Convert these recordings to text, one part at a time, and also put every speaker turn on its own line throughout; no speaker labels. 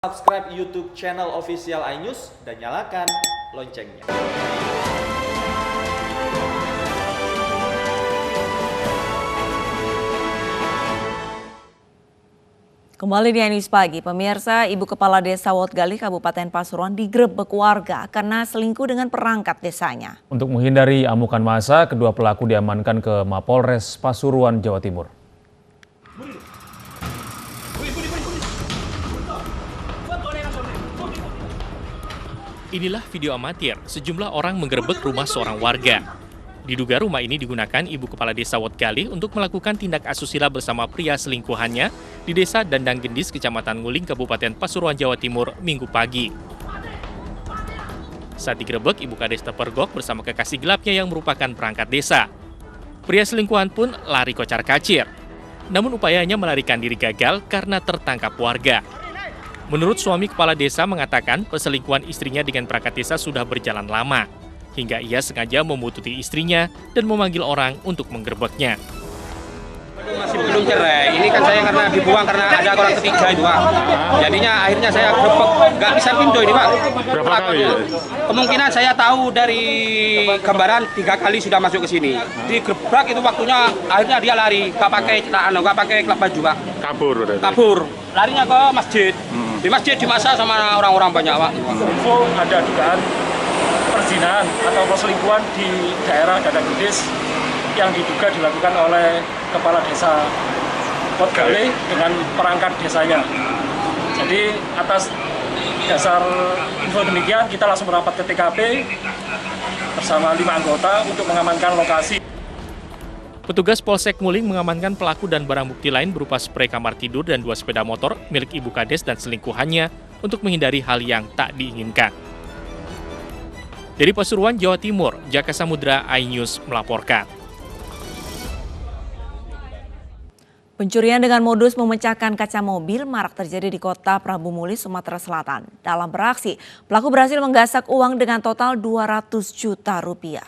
Subscribe YouTube channel official iNews dan nyalakan loncengnya.
Kembali di iNews Pagi, pemirsa, Ibu Kepala Desa Wotgali, Kabupaten Pasuruan digerebek warga karena selingkuh dengan perangkat desanya.
Untuk menghindari amukan massa, kedua pelaku diamankan ke Mapolres Pasuruan, Jawa Timur.
Inilah video amatir, sejumlah orang menggerebek rumah seorang warga. Diduga rumah ini digunakan Ibu Kepala Desa Wotgali untuk melakukan tindak asusila bersama pria selingkuhannya di Desa Dandang Gendis, Kecamatan Nguling, Kabupaten Pasuruan, Jawa Timur, Minggu pagi. Saat digerebek, Ibu Kades terpergok bersama kekasih gelapnya yang merupakan perangkat desa. Pria selingkuhan pun lari kocar-kacir. Namun upayanya melarikan diri gagal karena tertangkap warga. Menurut suami kepala desa mengatakan perselingkuhan istrinya dengan perangkat desa sudah berjalan lama, hingga ia sengaja membututi istrinya dan memanggil orang untuk menggerebeknya.
Masih belum cerai, ini kan saya karena dibuang karena ada orang ketiga itu Pak. Jadinya akhirnya saya gerebek, nggak bisa pindah ini Pak.
Berapa kali ya?
Kemungkinan saya tahu dari gambaran 3 kali sudah masuk ke sini. Digerebek itu waktunya akhirnya dia lari, nggak pakai klub baju Pak.
Kabur berarti?
Kabur, larinya ke masjid. Di masjid dimasa sama orang-orang banyak Pak.
Info ada dugaan perzinahan atau perselingkuhan di daerah Dandang Gendis yang diduga dilakukan oleh Kepala Desa Wotgali dengan perangkat desanya. Jadi atas dasar info demikian kita langsung merapat ke TKP bersama 5 anggota untuk mengamankan lokasi.
Petugas Polsek Nguling mengamankan pelaku dan barang bukti lain berupa sprei kamar tidur dan 2 sepeda motor milik Ibu Kades dan selingkuhannya untuk menghindari hal yang tak diinginkan. Dari Pasuruan, Jawa Timur, Jaka Samudra, iNews melaporkan.
Pencurian dengan modus memecahkan kaca mobil marak terjadi di Kota Prabu Muli, Sumatera Selatan. Dalam beraksi, pelaku berhasil menggasak uang dengan total 200 juta rupiah.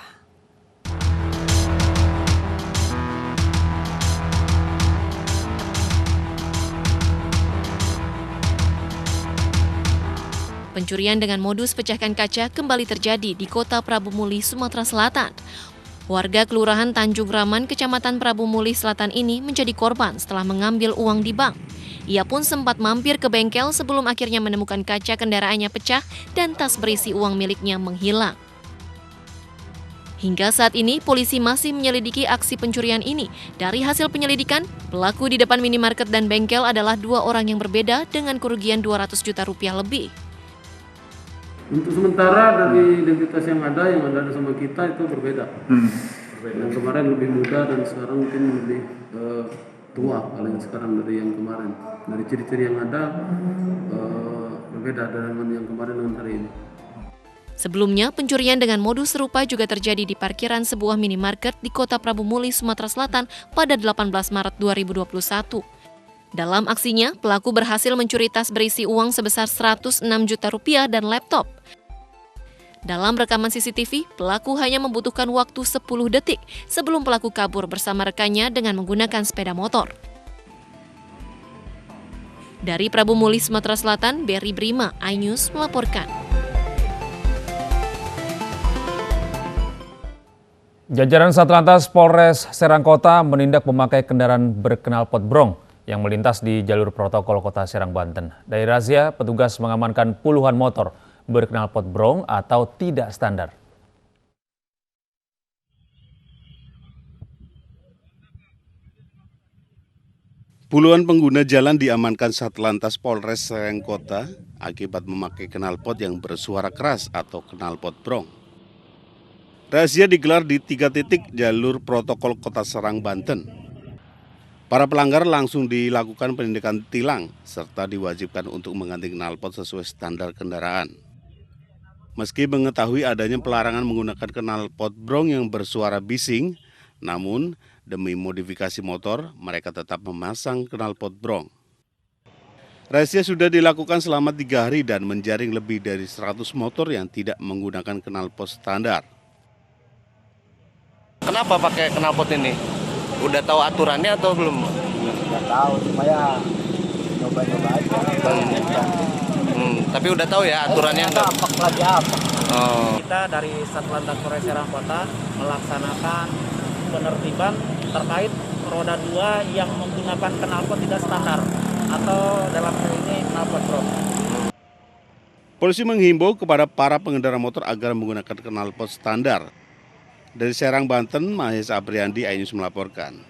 Pencurian dengan modus pecahkan kaca kembali terjadi di Kota Prabu Muli, Sumatera Selatan. Warga Kelurahan Tanjung Raman, Kecamatan Prabu Muli Selatan ini menjadi korban setelah mengambil uang di bank. Ia pun sempat mampir ke bengkel sebelum akhirnya menemukan kaca kendaraannya pecah dan tas berisi uang miliknya menghilang. Hingga saat ini, polisi masih menyelidiki aksi pencurian ini. Dari hasil penyelidikan, pelaku di depan minimarket dan bengkel adalah 2 orang yang berbeda dengan kerugian 200 juta rupiah lebih.
Untuk sementara dari identitas yang ada sama kita itu berbeda. Yang kemarin lebih muda dan sekarang mungkin lebih tua paling sekarang dari yang kemarin. Dari ciri-ciri yang ada berbeda dengan yang kemarin dengan hari ini.
Sebelumnya, pencurian dengan modus serupa juga terjadi di parkiran sebuah minimarket di Kota Prabu Muli, Sumatera Selatan pada 18 Maret 2021. Dalam aksinya, pelaku berhasil mencuri tas berisi uang sebesar 106 juta rupiah dan laptop. Dalam rekaman CCTV, pelaku hanya membutuhkan waktu 10 detik sebelum pelaku kabur bersama rekannya dengan menggunakan sepeda motor. Dari Prabu Muli, Sumatera Selatan, Berry Brima, iNews melaporkan.
Jajaran Satlantas Polres Serang Kota menindak pemakai kendaraan berknalpot brong yang melintas di jalur protokol Kota Serang, Banten. Dari razia, petugas mengamankan puluhan motor berknalpot brong atau tidak standar.
Puluhan pengguna jalan diamankan Satlantas Polres Serang Kota akibat memakai knalpot yang bersuara keras atau knalpot brong. Razia digelar di 3 titik jalur protokol Kota Serang, Banten. Para pelanggar langsung dilakukan penindakan tilang serta diwajibkan untuk mengganti knalpot sesuai standar kendaraan. Meski mengetahui adanya pelarangan menggunakan knalpot brong yang bersuara bising, namun demi modifikasi motor, mereka tetap memasang knalpot brong. Razia sudah dilakukan selama 3 hari dan menjaring lebih dari 100 motor yang tidak menggunakan knalpot standar.
Kenapa pakai knalpot ini? Udah tahu aturannya atau belum?
Nggak tahu, cuma ya nyoba-nyoba aja.
Tapi udah tahu ya aturannya nggak?
Lagi apa?
Oh.
Kita dari Satlantas Polres Serang Kota melaksanakan penertiban terkait roda 2 yang menggunakan knalpot tidak standar atau dalam hal ini knalpot bro.
Polisi menghimbau kepada para pengendara motor agar menggunakan knalpot standar. Dari Serang, Banten, Mahes Apriandi, iNews melaporkan.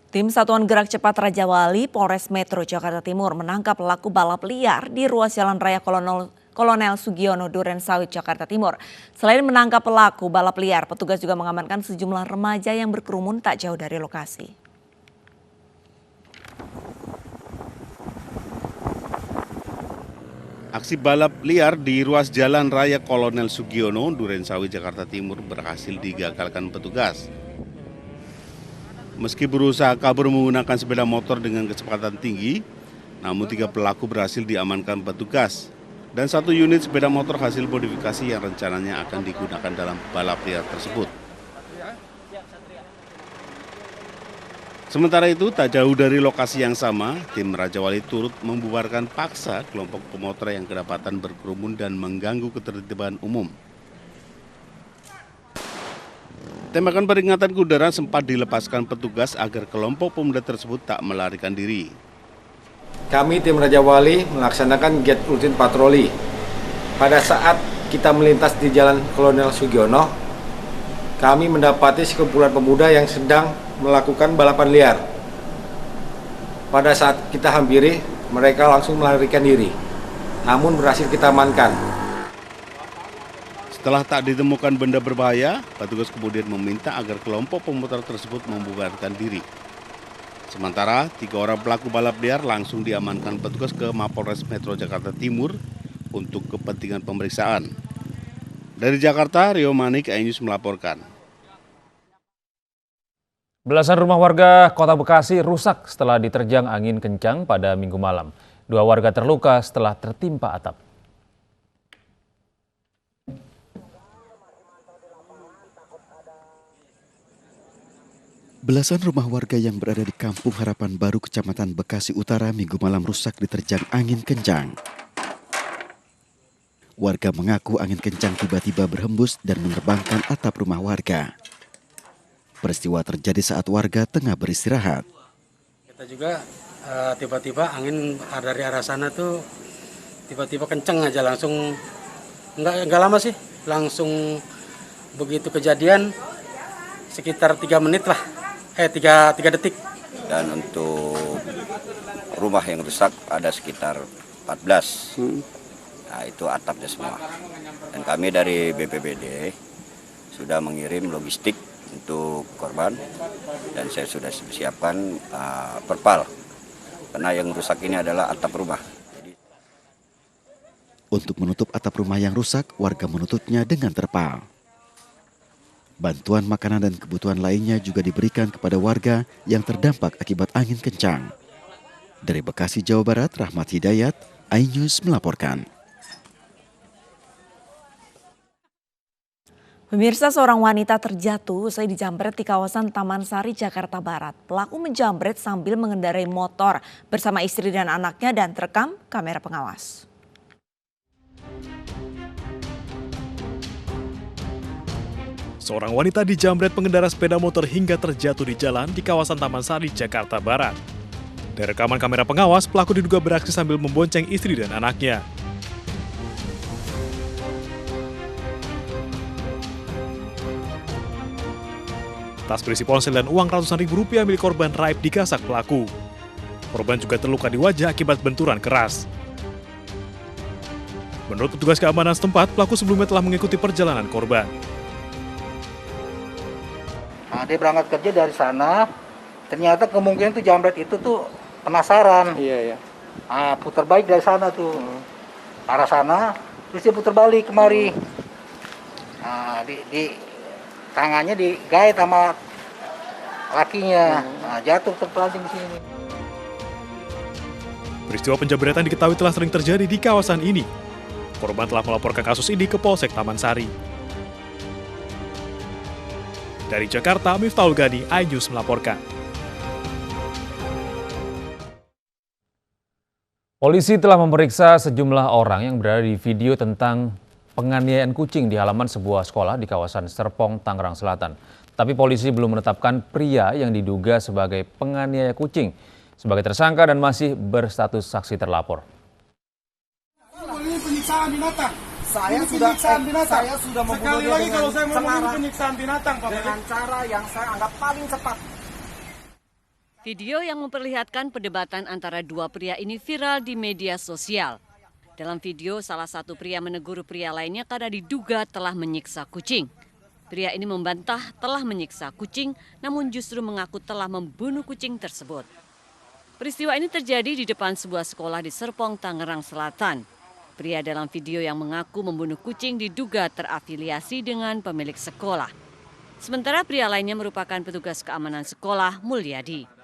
Tim Satuan Gerak Cepat Raja Wali Polres Metro Jakarta Timur menangkap pelaku balap liar di ruas Jalan Raya Kolonel Sugiono Duren Sawit Jakarta Timur. Selain menangkap pelaku balap liar, petugas juga mengamankan sejumlah remaja yang berkerumun tak jauh dari lokasi.
Aksi balap liar di ruas Jalan Raya Kolonel Sugiono Duren Sawit Jakarta Timur berhasil digagalkan petugas. Meski berusaha kabur menggunakan sepeda motor dengan kecepatan tinggi, namun 3 pelaku berhasil diamankan petugas. Dan 1 unit sepeda motor hasil modifikasi yang rencananya akan digunakan dalam balap liar tersebut. Sementara itu, tak jauh dari lokasi yang sama, tim Raja Wali turut membubarkan paksa kelompok pemotor yang kedapatan berkerumun dan mengganggu ketertiban umum. Tembakan peringatan ke udara sempat dilepaskan petugas agar kelompok pemuda tersebut tak melarikan diri.
Kami tim Raja Wali melaksanakan giat rutin patroli. Pada saat kita melintas di Jalan Kolonel Sugiono, kami mendapati sekumpulan pemuda yang sedang melakukan balapan liar. Pada saat kita hampiri, mereka langsung melarikan diri, namun berhasil kita amankan.
Setelah tak ditemukan benda berbahaya, petugas kemudian meminta agar kelompok pemotor tersebut membubarkan diri. Sementara 3 orang pelaku balap liar langsung diamankan petugas ke Mapolres Metro Jakarta Timur untuk kepentingan pemeriksaan. Dari Jakarta, Rio Manik, iNews melaporkan.
Belasan rumah warga Kota Bekasi rusak setelah diterjang angin kencang pada Minggu malam. 2 warga terluka setelah tertimpa atap.
Belasan rumah warga yang berada di Kampung Harapan Baru, Kecamatan Bekasi Utara, Minggu malam rusak diterjang angin kencang. Warga mengaku angin kencang tiba-tiba berhembus dan menerbangkan atap rumah warga. Peristiwa terjadi saat warga tengah beristirahat.
Kita juga tiba-tiba angin dari arah sana tuh tiba-tiba kenceng aja langsung, nggak lama sih, langsung begitu kejadian sekitar 3 menit lah, 3 detik.
Dan untuk rumah yang rusak ada sekitar 14. Nah, itu atapnya semua. Dan kami dari BPBD sudah mengirim logistik untuk korban dan saya sudah siapkan perpal karena yang rusak ini adalah atap rumah.
Untuk menutup atap rumah yang rusak, warga menutupnya dengan terpal. Bantuan makanan dan kebutuhan lainnya juga diberikan kepada warga yang terdampak akibat angin kencang. Dari Bekasi, Jawa Barat, Rahmat Hidayat, iNews melaporkan.
Pemirsa, seorang wanita terjatuh usai dijamret di kawasan Taman Sari, Jakarta Barat. Pelaku menjamret sambil mengendarai motor bersama istri dan anaknya dan terekam kamera pengawas.
Seorang wanita dijamret pengendara sepeda motor hingga terjatuh di jalan di kawasan Taman Sari, Jakarta Barat. Dari rekaman kamera pengawas, pelaku diduga beraksi sambil membonceng istri dan anaknya. Tas berisi ponsel dan uang ratusan ribu rupiah milik korban raib digasak pelaku. Korban juga terluka di wajah akibat benturan keras. Menurut petugas keamanan setempat, pelaku sebelumnya telah mengikuti perjalanan korban.
Nah, dia berangkat kerja dari sana, ternyata kemungkinan tuh jambret itu tuh penasaran. Iya. Nah, putar balik dari sana tuh, arah sana, terus dia putar balik kemari. Nah, di tangannya digait sama lakinya, nah, jatuh terpelanting di sini.
Peristiwa penjambretan diketahui telah sering terjadi di kawasan ini. Korban telah melaporkan kasus ini ke Polsek Taman Sari. Dari Jakarta, Miftahul Gani, iNews melaporkan.
Polisi telah memeriksa sejumlah orang yang berada di video tentang penganiayaan kucing di halaman sebuah sekolah di kawasan Serpong, Tangerang Selatan. Tapi polisi belum menetapkan pria yang diduga sebagai penganiaya kucing sebagai tersangka dan masih berstatus saksi terlapor.
Ini penyiksaan binatang. Saya sudah sekali lagi kalau saya mau penyiksaan binatang, Pak, dengan cara yang saya anggap paling cepat.
Video yang memperlihatkan perdebatan antara dua pria ini viral di media sosial. Dalam video, salah satu pria menegur pria lainnya karena diduga telah menyiksa kucing. Pria ini membantah telah menyiksa kucing, namun justru mengaku telah membunuh kucing tersebut. Peristiwa ini terjadi di depan sebuah sekolah di Serpong, Tangerang Selatan. Pria dalam video yang mengaku membunuh kucing diduga terafiliasi dengan pemilik sekolah. Sementara pria lainnya merupakan petugas keamanan sekolah, Mulyadi.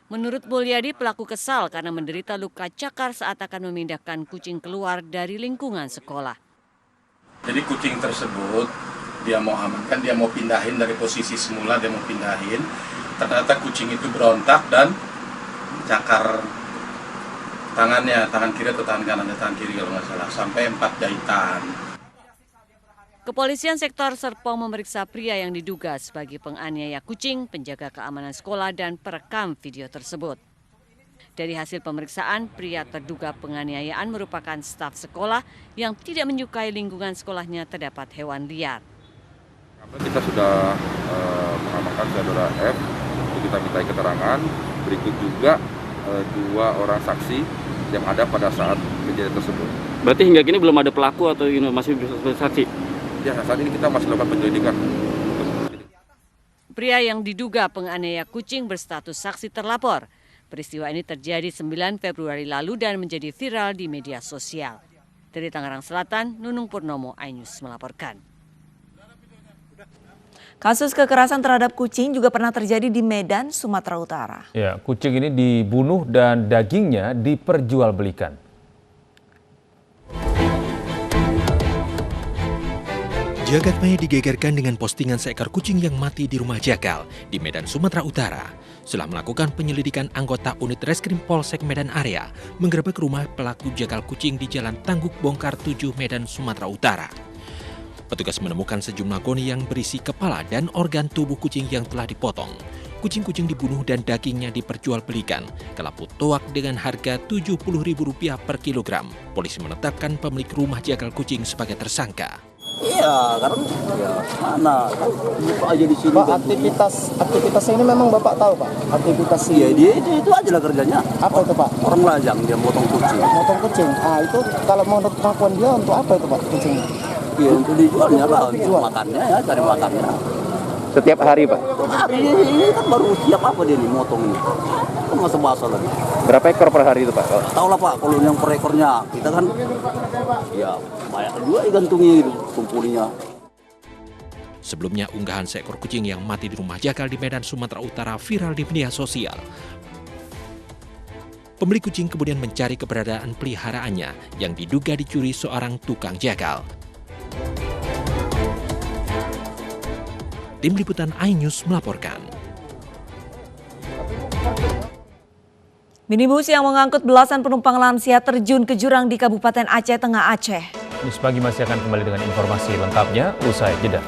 Menurut Mulyadi, pelaku kesal karena menderita luka cakar saat akan memindahkan kucing keluar dari lingkungan sekolah.
Jadi kucing tersebut dia mau amankan, dia mau pindahin dari posisi semula, dia mau pindahin. Ternyata kucing itu berontak dan cakar tangannya, tangan kiri atau tangan kanan, tangan kiri kalau nggak salah, sampai 4 jahitan.
Kepolisian sektor Serpong memeriksa pria yang diduga sebagai penganiaya kucing, penjaga keamanan sekolah, dan perekam video tersebut. Dari hasil pemeriksaan, pria terduga penganiayaan merupakan staf sekolah yang tidak menyukai lingkungan sekolahnya terdapat hewan liar.
Kita sudah mengamankan saudara F, untuk kita mintai keterangan. Berikut juga 2 orang saksi yang ada pada saat kejadian tersebut.
Berarti hingga kini belum ada pelaku atau masih saksi?
Ya, saat ini kita masih lakukan penyelidikan.
Pria yang diduga penganiaya kucing berstatus saksi terlapor. Peristiwa ini terjadi 9 Februari lalu dan menjadi viral di media sosial. Dari Tangerang Selatan, Nunung Purnomo, iNews melaporkan.
Kasus kekerasan terhadap kucing juga pernah terjadi di Medan, Sumatera Utara.
Ya, kucing ini dibunuh dan dagingnya diperjualbelikan.
Jagat maya digegerkan dengan postingan seekor kucing yang mati di rumah jagal di Medan, Sumatera Utara. Setelah melakukan penyelidikan, anggota unit Reskrim Polsek Medan Area menggerebek rumah pelaku jagal kucing di Jalan Tangguk Bongkar 7, Medan, Sumatera Utara. Petugas menemukan sejumlah goni yang berisi kepala dan organ tubuh kucing yang telah dipotong. Kucing-kucing dibunuh dan dagingnya diperjualbelikan ke Lapu Toak dengan harga Rp70.000 per kilogram. Polisi menetapkan pemilik rumah jagal kucing sebagai tersangka.
Iya, karena ya mana buka aja di sini. Pak, aktivitasnya ini memang Bapak tahu, Pak? Aktivitas
Iya, dia itu aja lah kerjanya.
Apa itu, Pak?
Orang lajang, dia motong kucing.
Motong kucing. Ah, itu kalau menurut pengakuan dia untuk apa itu, Pak, kucingnya?
Iya, untuk dijualnya lah, untuk makannya ya, cari makannya.
Setiap hari, Pak?
Hari ini kan baru siap apa dia nih motong ini. Kan masa basah lagi.
Berapa ekor per hari itu, Pak?
Tahu lah, Pak, kalau yang per ekornya kita kan ya banyak juga digantungnya gitu, kumpulinya.
Sebelumnya, unggahan seekor kucing yang mati di rumah jagal di Medan, Sumatera Utara viral di media sosial. Pemilik kucing kemudian mencari keberadaan peliharaannya yang diduga dicuri seorang tukang jagal. Tim Liputan iNews melaporkan.
Minibus yang mengangkut belasan penumpang lansia terjun ke jurang di Kabupaten Aceh Tengah, Aceh.
News Pagi masih akan kembali dengan informasi lengkapnya usai jeda.